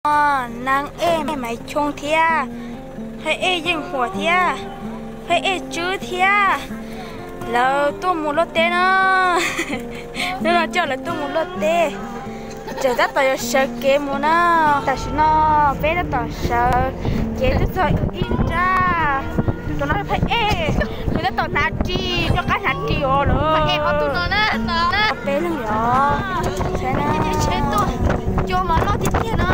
Nàng ê mày trông thia hay ê dânหัวthia hay ê chứ thia là tôi muốn lót té nó nên là cho là tôi muốn lót té chờ rất tao sợ kế muốn nó ta xin nó bé nó tao sợ kế rất sợ in ra tụi nó phải ê tụi nó tao nát chi cho cá nát chi ô rồi phải ê ô tụi nó nè bé nó nhỏ thế nè chết tôi cho mà nó thì kia nó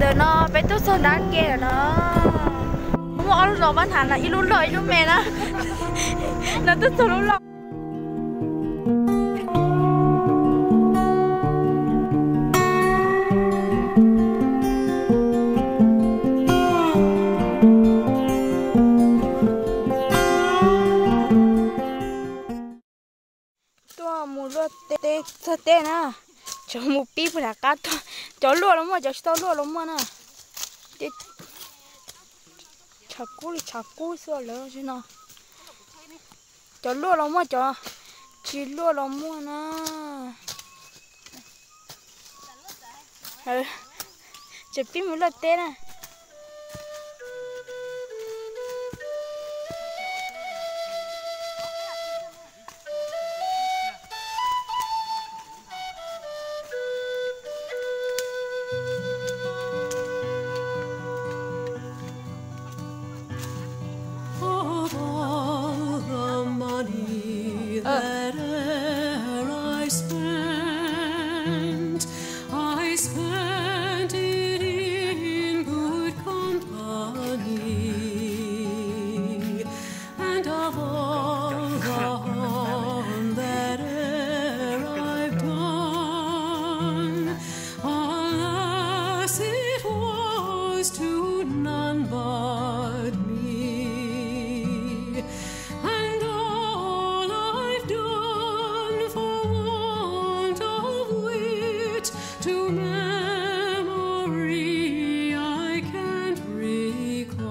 giờ nó bé tôi sơn đá kia nó không có rồi bán hàng là ít luôn lợi cho mẹ nó nó tức rồi luôn lợi tôi muốn lót tê tê tê nè cho một pi bữa nào cá cho lúa lắm mà cho tao lúa lắm mà nè chả cú xưa lỡ chứ nào cho lúa lắm mà cho chỉ lúa lắm mà nè chỉ pi muốn lót tê nè That e'er I spent it in good company, and of all the harm that e'er I've done, alas, it was to none but me, and all I've done for want of wit to memory I can't recall.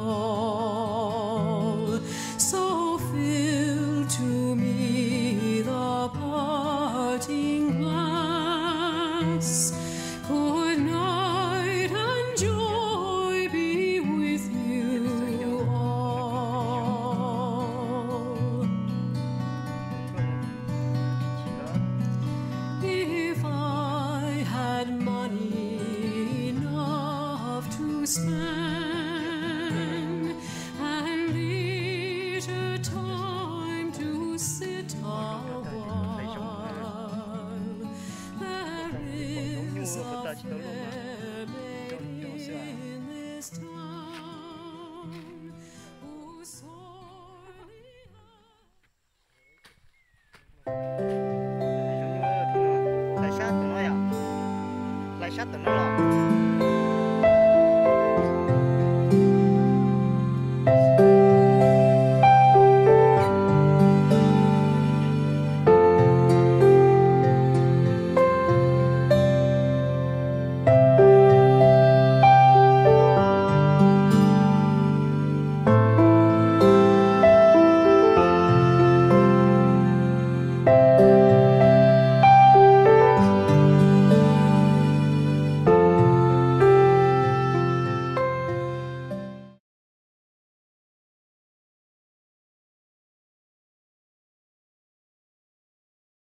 So fill to me the parting glass. Good night and joy be with you all. If I had money enough to spend and leisure time to sit a while, there is a fair maid in this town who sorely lại sát tụi nó rồi.